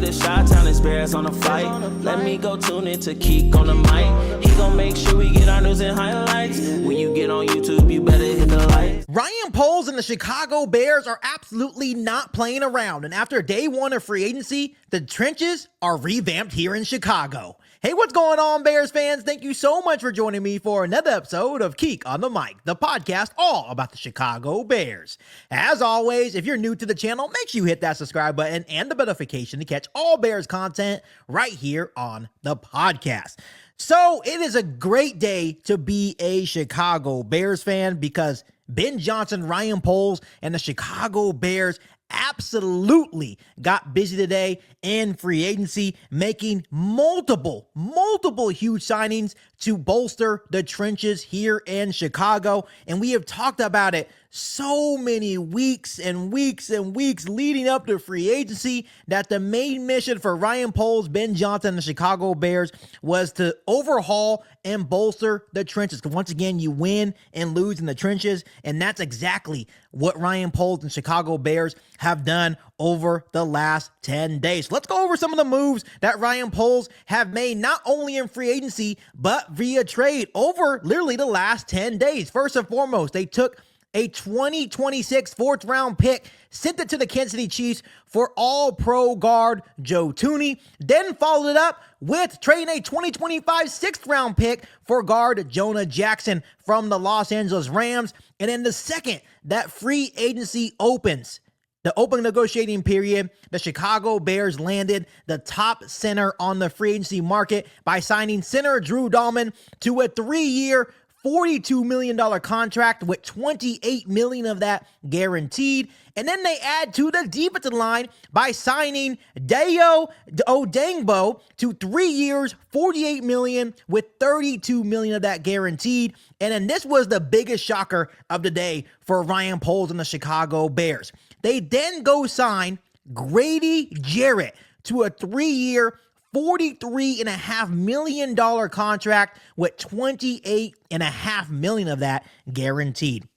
the Chi-Town experience on the flight. Let me go tune in to Keek on the mic. He gon' make sure we get our news and highlights. When you get on YouTube, you better hit the like. Ryan Poles and the Chicago Bears are absolutely not playing around, and after day one of free agency, the trenches are revamped here in Chicago. Hey, what's going on, Bears fans? Thank you so much for joining me for another episode of Keek on the Mic, the podcast all about the Chicago Bears. As always, if you're new to the channel, make sure you hit that subscribe button and the notification to catch all Bears content right here on the podcast. So it is a great day to be a Chicago Bears fan because Ben Johnson, Ryan Poles, and the Chicago Bears absolutely got busy today in free agency, making multiple huge signings to bolster the trenches here in Chicago. And we have talked about it so many weeks and weeks leading up to free agency that the main mission for Ryan Poles, Ben Johnson, and the Chicago Bears was to overhaul and bolster the trenches. Because once again, you win and lose in the trenches, and that's exactly what Ryan Poles and Chicago Bears have done over the last 10 days. Let's go over some of the moves that Ryan Poles have made, not only in free agency, but via trade over literally the last 10 days. First and foremost, they took a 2026 fourth round pick, sent it to the Kansas City Chiefs for all-pro guard Joe Thuney, then followed it up with trading a 2025 sixth round pick for guard Jonah Jackson from the Los Angeles Rams. And then the second that free agency opens, the open negotiating period, the Chicago Bears landed the top center on the free agency market by signing center Drew Dalman to a 3-year, $42 million contract with $28 million of that guaranteed. And then they add to the defensive line by signing DAYO ODEYINGBO to 3 years, $48 million with $32 million of that guaranteed. And then this was the biggest shocker of the day for Ryan Poles and the Chicago Bears. They then go sign GRADY JARRETT to a 3-year, $43.5 million contract with $28.5 million of that guaranteed.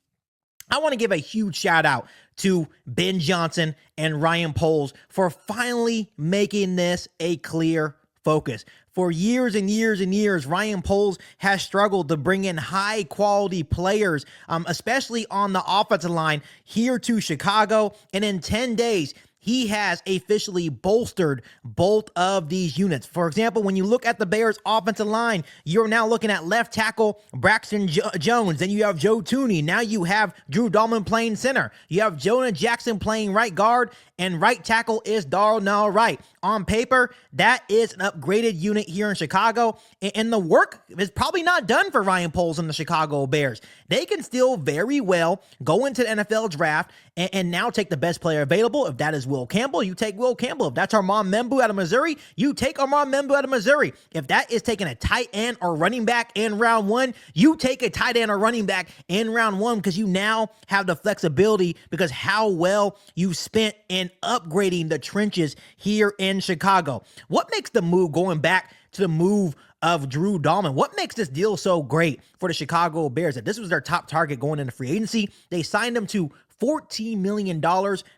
I want to give a huge shout out to Ben Johnson and Ryan Poles for finally making this a clear focus. For years and years and years, Ryan Poles has struggled to bring in high quality players, especially on the offensive line here to Chicago. And in 10 days, he has officially bolstered both of these units. For example, when you look at the Bears offensive line, you're now looking at left tackle Braxton Jones. Then you have Joe Thuney. Now you have Drew Dalman playing center. You have Jonah Jackson playing right guard, and right tackle is Darnell Wright. On paper, that is an upgraded unit here in Chicago, and the work is probably not done for Ryan Poles and the Chicago Bears. They can still very well go into the NFL draft and now take the best player available. If that is Will Campbell, you take Will Campbell. If that's Armand Membou out of Missouri, you take Armand Membou out of Missouri. If that is taking a tight end or running back in round one, you take a tight end or running back in round one, because you now have the flexibility because how well you spent in upgrading the trenches here in Chicago. What makes the move, going back to the move of Drew Dalman, what makes this deal so great for the Chicago Bears? That this was their top target going into free agency. They signed him to $14 million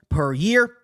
per year.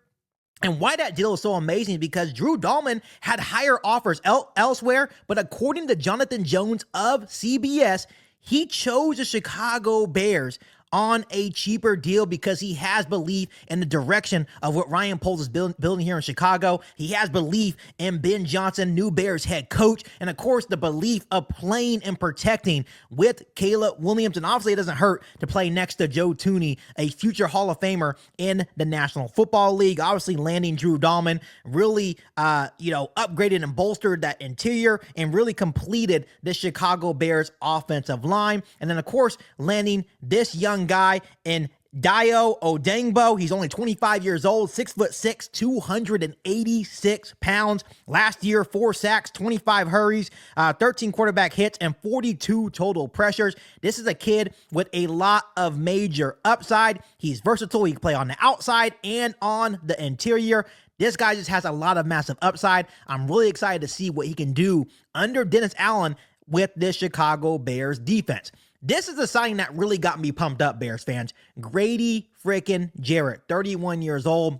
And why that deal is so amazing, because Drew Dalman had higher offers elsewhere, but according to Jonathan Jones of CBS, he chose the Chicago Bears on a cheaper deal because he has belief in the direction of what Ryan Poles is building here in Chicago. He has belief in Ben Johnson, new Bears head coach, and of course the belief of playing and protecting with Caleb Williams. And obviously it doesn't hurt to play next to Joe Thuney, a future Hall of Famer in the National Football League. Obviously landing Drew Dalman really upgraded and bolstered that interior and really completed the Chicago Bears offensive line. And then of course landing this young guy in DAYO ODEYINGBO. He's only 25 years old, 6'6", 286 pounds. Last year, 4 sacks, 25 hurries, 13 quarterback hits, and 42 total pressures. This is a kid with a lot of major upside. He's versatile. He can play on the outside and on the interior. This guy just has a lot of massive upside. I'm really excited to see what he can do under Dennis Allen with this Chicago Bears defense. This is the signing that really got me pumped up, Bears fans. GRADY freaking JARRETT, 31 years old.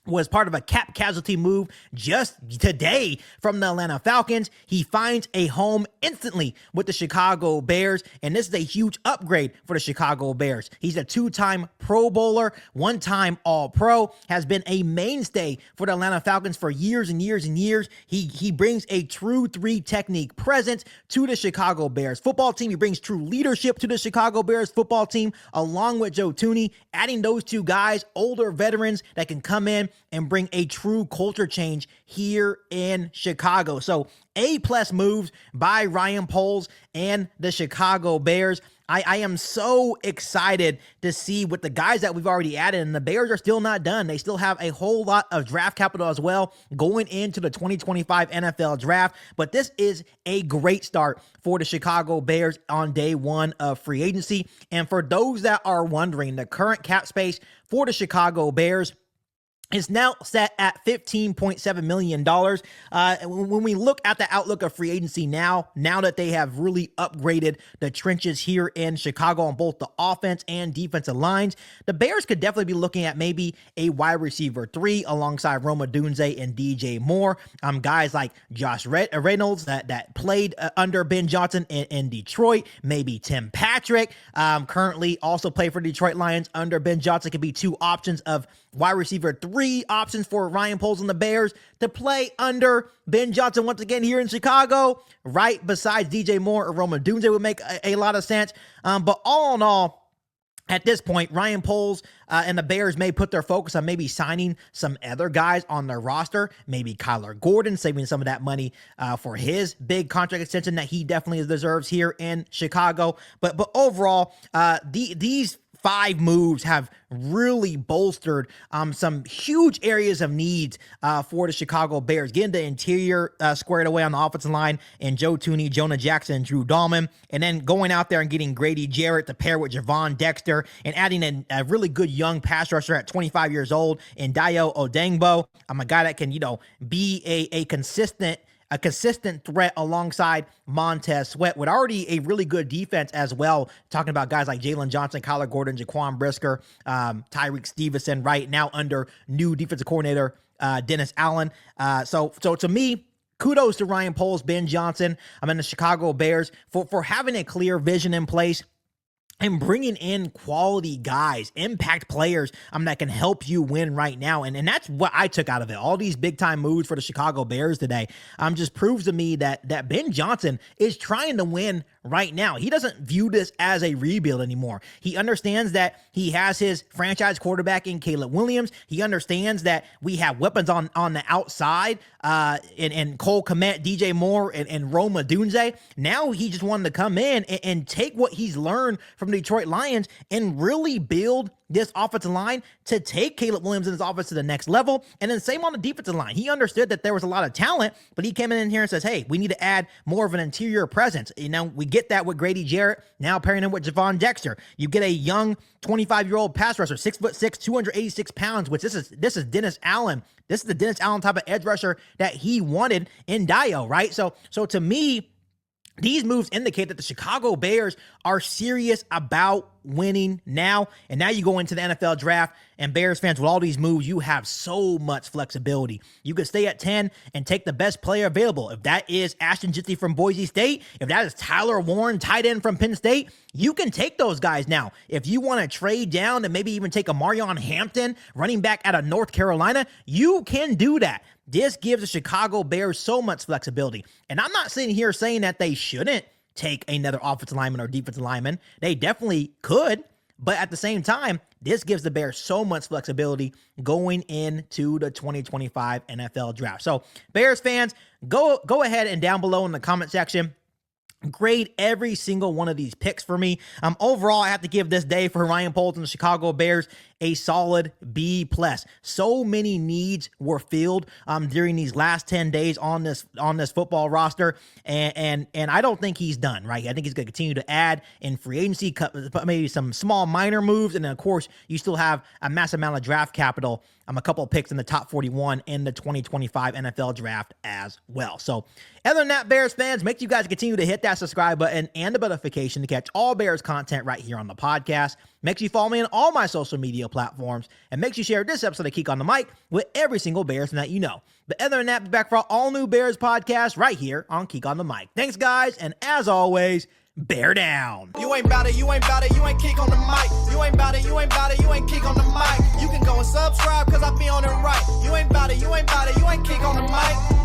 was part of a cap casualty move just today from the Atlanta Falcons. He finds a home instantly with the Chicago Bears, and this is a huge upgrade for the Chicago Bears. He's a two-time Pro Bowler, one-time All-Pro, has been a mainstay for the Atlanta Falcons for years and years and years. He brings a true three technique presence to the Chicago Bears football team. He brings true leadership to the Chicago Bears football team, along with Joe Thuney. Adding those two guys, older veterans that can come in and bring a true culture change here in Chicago. So A+ moves by Ryan Poles and the Chicago Bears. I am so excited to see with the guys that we've already added, and the Bears are still not done. They still have a whole lot of draft capital as well going into the 2025 NFL draft, but this is a great start for the Chicago Bears on day one of free agency. And for those that are wondering, the current cap space for the Chicago Bears is now set at $15.7 million. When we look at the outlook of free agency now that they have really upgraded the trenches here in Chicago on both the offense and defensive lines, the Bears could definitely be looking at maybe a wide receiver 3 alongside Roma Dunze and DJ Moore. Guys like Josh Reynolds that played under Ben Johnson in Detroit, maybe Tim Patrick, currently also play for Detroit Lions under Ben Johnson. Could be two options of wide receiver 3 options for Ryan Poles and the Bears to play under Ben Johnson once again here in Chicago, right besides DJ Moore or Roma Dunze would make a lot of sense. But all in all, at this point, Ryan Poles and the Bears may put their focus on maybe signing some other guys on their roster, maybe Kyler Gordon, saving some of that money for his big contract extension that he definitely deserves here in Chicago. But overall, these 5 moves have really bolstered some huge areas of needs for the Chicago Bears. Getting the interior squared away on the offensive line and Joe Thuney, Jonah Jackson, and Drew DALMAN, and then going out there and getting Grady Jarrett to pair with Javon Dexter and adding a really good young pass rusher at 25 years old in DAYO ODEYINGBO. I'm a guy that can, be a consistent threat alongside Montez Sweat with already a really good defense as well. Talking about guys like Jalen Johnson, Kyler Gordon, Jaquan Brisker, Tyreek Stevenson right now under new defensive coordinator Dennis Allen. So to me, kudos to Ryan Poles, Ben Johnson, in the Chicago Bears for having a clear vision in place and bringing in quality guys, impact players that can help you win right now. And that's what I took out of it. All these big-time moves for the Chicago Bears today just proves to me that Ben Johnson is trying to win right now. He doesn't view this as a rebuild anymore. He understands that he has his franchise quarterback in Caleb Williams. He understands that we have weapons on the outside in Cole Kmet, DJ Moore, and Roma Dunze. Now he just wanted to come in and take what he's learned from the Detroit Lions and really build this offensive line to take Caleb Williams and his offense to the next level. And then same on the defensive line. He understood that there was a lot of talent, but he came in here and says, hey, we need to add more of an interior presence. We get that with Grady Jarrett, now pairing him with Javon Dexter. You get a young 25-year-old pass rusher, 6'6", 286 pounds, which this is Dennis Allen. This is the Dennis Allen type of edge rusher that he wanted in DAYO, right? So to me, these moves indicate that the Chicago Bears are serious about winning now. And now you go into the NFL draft, and Bears fans, with all these moves, you have so much flexibility. You can stay at 10 and take the best player available. If that is Ashton Jitsi from Boise State, if that is Tyler Warren, tight end from Penn State, you can take those guys now. If you want to trade down and maybe even take a Marion Hampton, running back out of North Carolina, you can do that. This gives the Chicago Bears so much flexibility. And I'm not sitting here saying that they shouldn't take another offensive lineman or defensive lineman. They definitely could. But at the same time, this gives the Bears so much flexibility going into the 2025 NFL draft. So Bears fans, go ahead and down below in the comment section, grade every single one of these picks for me. Overall, I have to give this day for Ryan Poles and the Chicago Bears a solid B+. So many needs were filled during these last 10 days on this football roster, and I don't think he's done, right? I think he's going to continue to add in free agency, maybe some small minor moves, and then of course you still have a massive amount of draft capital a couple of picks in the top 41 in the 2025 NFL draft as well. So other than that, Bears fans, make sure you guys continue to hit that subscribe button and the notification to catch all Bears content right here on the podcast. Make sure you follow me on all my social media platforms, and make sure you share this episode of Geek on the Mic with every single Bears fan that you know. But other than that, be back for our all new Bears podcast right here on Geek on the Mic. Thanks, guys, and as always, bear down. You ain't bout it, you ain't bout it, you ain't kick on the mic. You ain't bout it, you ain't bout it, you ain't kick on the mic. You can go and subscribe, cause I be on it right. You ain't bout it, you ain't bout it, you ain't kick on the mic.